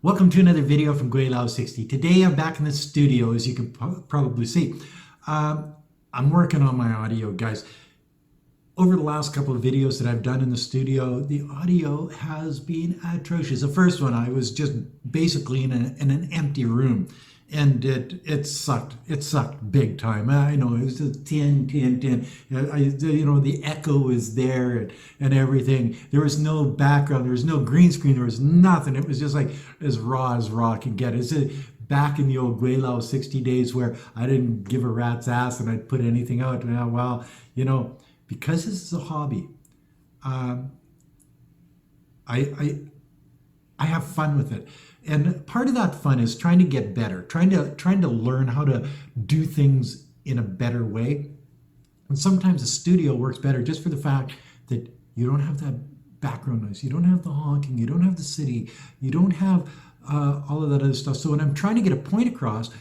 Welcome to another video from Gweilo 60. Today I'm back in the studio, as you can probably see. I'm working on my audio, guys. Over the last couple of videos that I've done in the studio, the audio has been atrocious. The first one, I was just basically in an empty room, and it sucked. It sucked big time. I know, it was just tin. The echo was there and everything. There was no background. There was no green screen. There was nothing. It was just like as raw can get. It's back in the old Gweilo 60 days where I didn't give a rat's ass and I'd put anything out. Well, because this is a hobby, I have fun with it. And part of that fun is trying to get better, trying to learn how to do things in a better way. And sometimes the studio works better just for the fact that you don't have that background noise, you don't have the honking, you don't have the city, you don't have all of that other stuff. So when I'm trying to get a point across,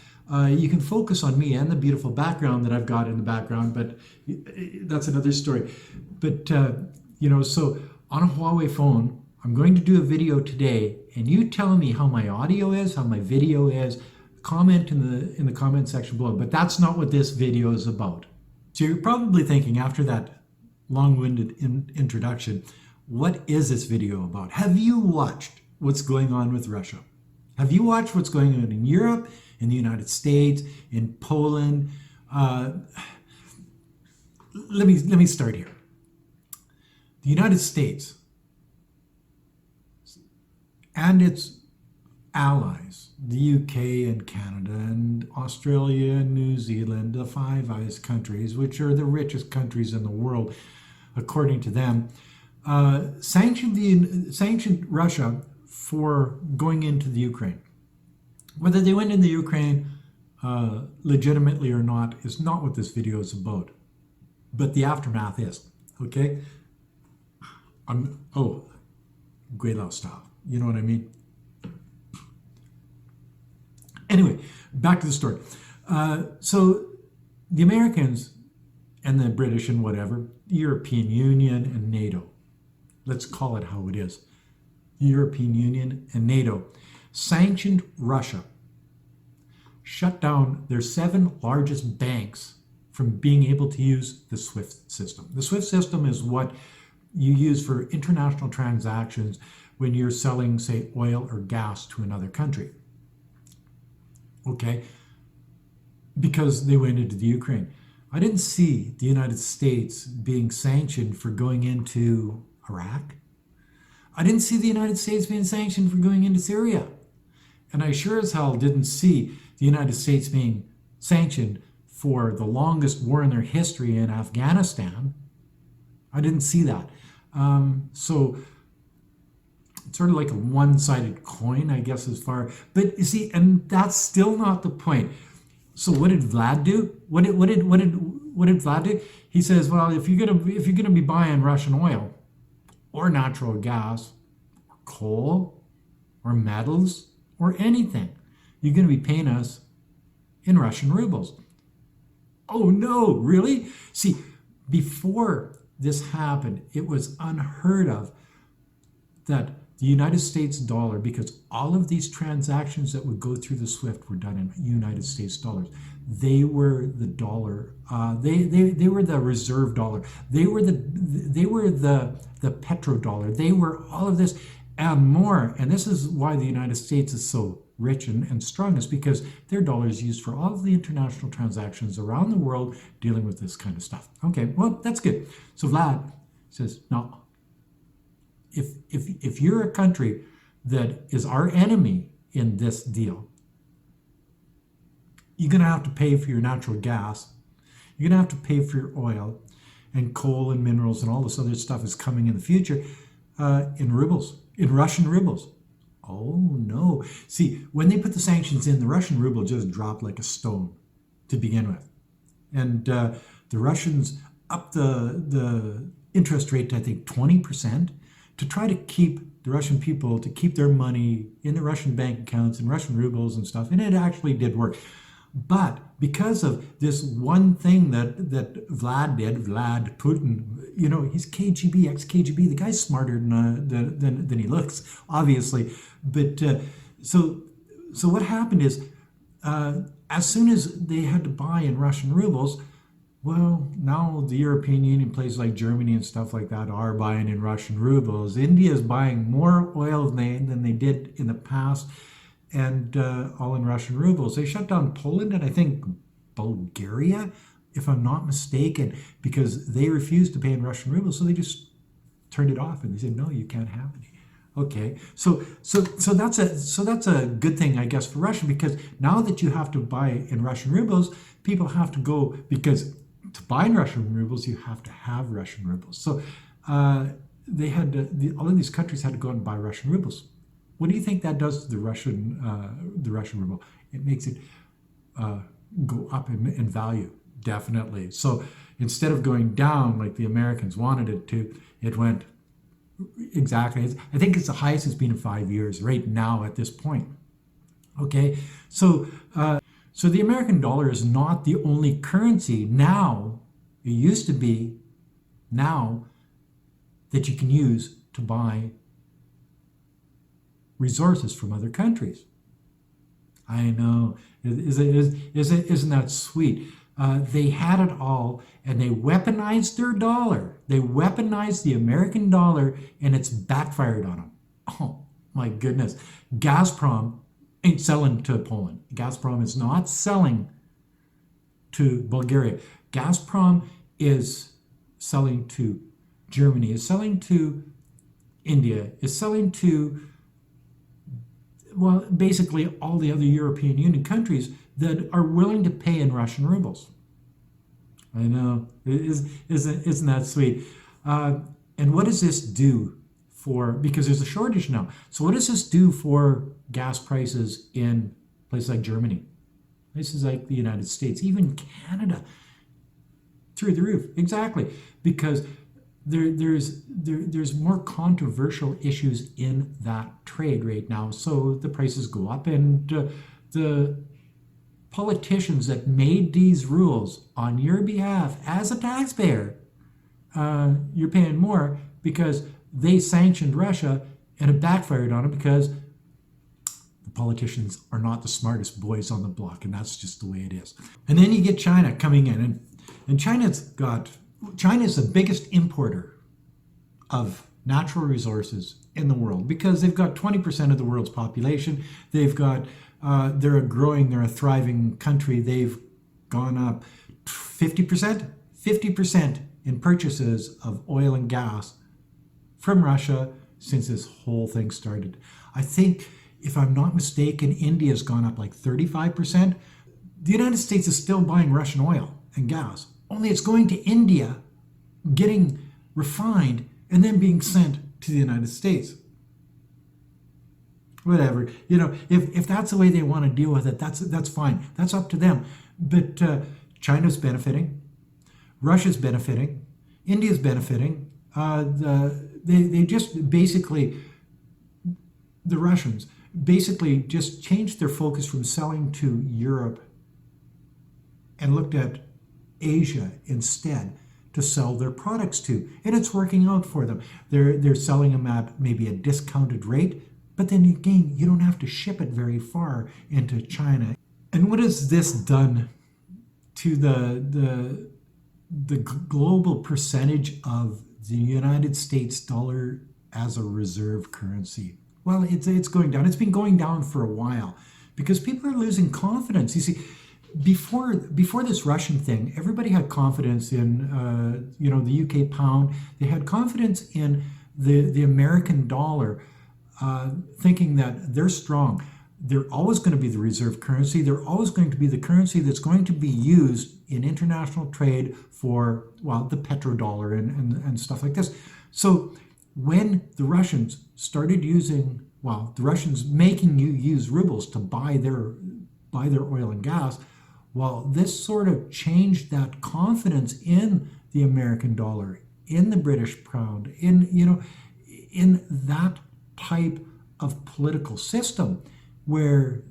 you can focus on me and the beautiful background that I've got in the background, but that's another story. But so on a Huawei phone, I'm going to do a video today, and you tell me how my audio is, how my video is. Comment in the comment section below. But that's not what this video is about. So you're probably thinking, after that long-winded introduction, what is this video about? Have you watched what's going on with Russia? Have you watched what's going on in Europe, in the United States, in Poland? Let me start here. The United States and its allies, the UK and Canada and Australia and New Zealand, the Five Eyes countries, which are the richest countries in the world, according to them, sanctioned Russia for going into the Ukraine. Whether they went into the Ukraine legitimately or not is not what this video is about, but the aftermath is, okay? Gweilo style. You know what I mean? Anyway, back to the story. So the Americans and the British and whatever, the European Union and NATO, let's call it how it is. The European Union and NATO sanctioned Russia, shut down their 7 largest banks from being able to use the SWIFT system. The SWIFT system is what you use for international transactions when you're selling, say, oil or gas to another country. Okay? Because they went into the Ukraine. I didn't see the United States being sanctioned for going into Iraq. I didn't see the United States being sanctioned for going into Syria. And I sure as hell didn't see the United States being sanctioned for the longest war in their history in Afghanistan. I didn't see that. So it's sort of like a one-sided coin, I guess, as far. But you see, and that's still not the point. So what did Vlad do? What did Vlad do? He says, well, if you're gonna be buying Russian oil or natural gas or coal or metals or anything, you're gonna be paying us in Russian rubles. Oh no, really? See, before this happened, it was unheard of that the United States dollar, because all of these transactions that would go through the SWIFT were done in United States dollars. They were the dollar. They were the reserve dollar. They were the petrodollar. They were all of this and more. And this is why the United States is so rich and strong, is because their dollar is used for all of the international transactions around the world dealing with this kind of stuff. Okay, well, that's good. So Vlad says, no, if you're a country that is our enemy in this deal, you're going to have to pay for your natural gas. You're going to have to pay for your oil and coal and minerals, and all this other stuff is coming in the future in rubles, in Russian rubles. Oh no. See, when they put the sanctions in, the Russian ruble just dropped like a stone to begin with. And the Russians upped the interest rate to, I think, 20%. To try to keep the Russian people, to keep their money in the Russian bank accounts and Russian rubles and stuff. And it actually did work. But because of this one thing that Vlad did, Vlad Putin, he's KGB, ex-KGB. The guy's smarter than he looks, obviously. But so so what happened is, as soon as they had to buy in Russian rubles, well, now the European Union, places like Germany and stuff like that, are buying in Russian rubles. India is buying more oil than they did in the past, and all in Russian rubles. They shut down Poland and I think Bulgaria, if I'm not mistaken, because they refused to pay in Russian rubles. So they just turned it off and they said, no, you can't have any. Okay, so that's a good thing, I guess, for Russia, because now that you have to buy in Russian rubles, people have to go, because to buy in Russian rubles, you have to have Russian rubles. So they had to, all of these countries had to go out and buy Russian rubles. What do you think that does to the Russian ruble? It makes it go up in value, definitely. So instead of going down like the Americans wanted it to, it went exactly. I think it's the highest it's been in 5 years right now at this point. Okay, so the American dollar is not the only currency now. It used to be now that you can use to buy resources from other countries. I know, isn't that sweet? They had it all, and they weaponized their dollar. They weaponized the American dollar, and it's backfired on them. Oh my goodness! Gazprom ain't selling to Poland. Gazprom is not selling to Bulgaria. Gazprom is selling to Germany. Is selling to India. Is selling to, well, basically all the other European Union countries that are willing to pay in Russian rubles. I know, isn't that sweet? And what does this do for, because there's a shortage now, so what does this do for gas prices in places like Germany, places like the United States, even Canada? Through the roof, exactly, because there's more controversial issues in that trade right now, so the prices go up, and the politicians that made these rules on your behalf as a taxpayer, you're paying more because they sanctioned Russia, and it backfired on them because the politicians are not the smartest boys on the block, and that's just the way it is. And then you get China coming in, and China's the biggest importer of natural resources in the world, because they've got 20% of the world's population. They've got they're a thriving country. They've gone up 50% in purchases of oil and gas from Russia since this whole thing started. I think, if I'm not mistaken, India's gone up like 35%. The United States is still buying Russian oil and gas, only it's going to India, getting refined, and then being sent to the United States. Whatever, if that's the way they want to deal with it, that's fine. That's up to them. But China's benefiting, Russia's benefiting, India's benefiting. They just basically, the Russians basically just changed their focus from selling to Europe and looked at Asia instead to sell their products to, and it's working out for them. They're selling them at maybe a discounted rate, but then again, you don't have to ship it very far into China. And what has this done to the global percentage of the United States dollar as a reserve currency? Well, it's going down. It's been going down for a while because people are losing confidence. You see, before this Russian thing, everybody had confidence in the UK pound. They had confidence in the American dollar, thinking that they're strong. They're always going to be the reserve currency. They're always going to be the currency that's going to be used in international trade for, well, the petrodollar and stuff like this. So when the Russians started using, well, the Russians making you use rubles to buy their oil and gas, well, this sort of changed that confidence in the American dollar, in the British pound, in that type of political system, where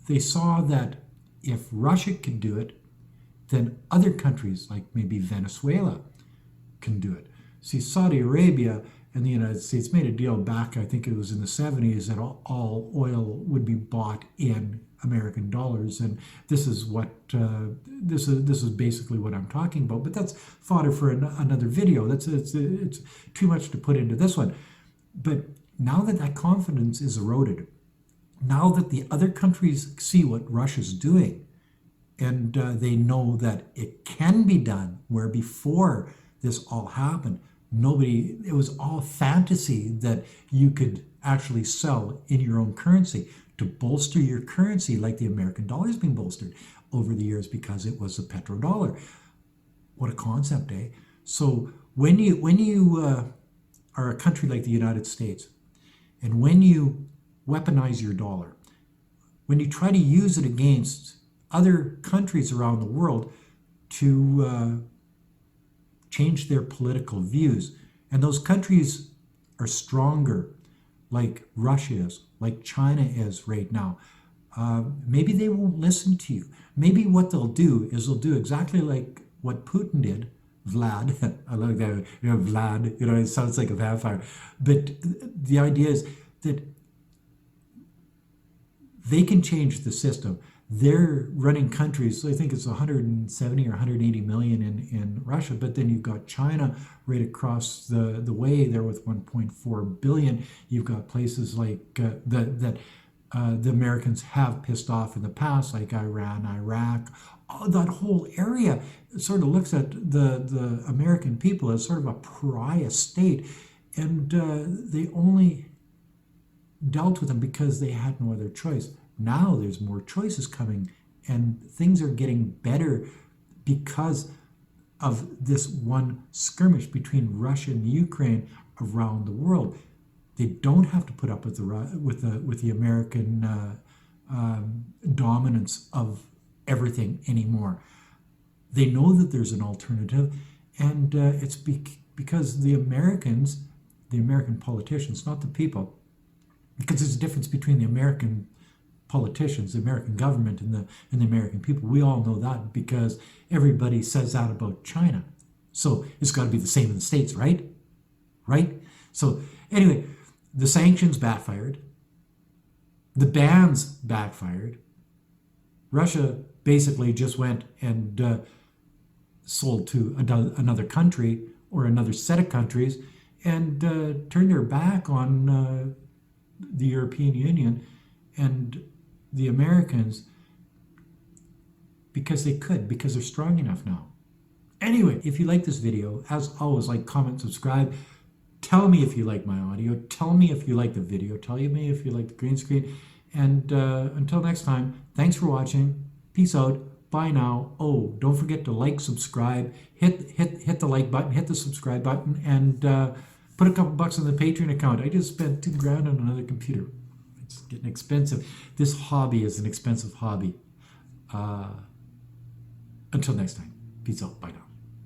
they saw that if Russia could do it, then other countries like maybe Venezuela can do it. See, Saudi Arabia and the United States made a deal back, I think it was in the 70s, that all oil would be bought in American dollars, and this is what this is basically what I'm talking about. But that's fodder for another video. It's too much to put into this one. But now that that confidence is eroded, now that the other countries see what Russia's doing, and they know that it can be done, where before this all happened, it was all fantasy that you could actually sell in your own currency to bolster your currency, like the American dollar has been bolstered over the years because it was a petrodollar. What a concept, eh? So when you are a country like the United States, and when you weaponize your dollar, when you try to use it against other countries around the world to change their political views, and those countries are stronger, like Russia is, like China is right now, maybe they won't listen to you. Maybe what they'll do is they'll do exactly like what Putin did. Vlad, I like that, Vlad, it sounds like a vampire. But the idea is that they can change the system. They're running countries, so I think it's 170 or 180 million in Russia, but then you've got China right across the way there with 1.4 billion. You've got places like that the Americans have pissed off in the past, like Iran, Iraq. That whole area sort of looks at the American people as sort of a pariah state, and they only dealt with them because they had no other choice. Now there's more choices coming, and things are getting better because of this one skirmish between Russia and Ukraine around the world. They don't have to put up with the American dominance of everything anymore. They know that there's an alternative, and it's because the American politicians, not the people, because there's a difference between the American politicians, the American government, and the American people. We all know that because everybody says that about China. So it's got to be the same in the States, right? Right? So anyway, the sanctions backfired. The bans backfired. Russia basically just went and sold to another country or another set of countries, and turned their back on the European Union and the Americans because they could, because they're strong enough now. Anyway, if you like this video, as always, like, comment, subscribe. Tell me if you like my audio. Tell me if you like the video. Tell me if you like the green screen. And until next time, thanks for watching. Peace out. Bye now. Oh, don't forget to like, subscribe, hit the like button, hit the subscribe button, and put a couple bucks on the Patreon account. I just spent $2,000 on another computer. It's getting expensive. This hobby is an expensive hobby. Until next time, peace out. Bye now.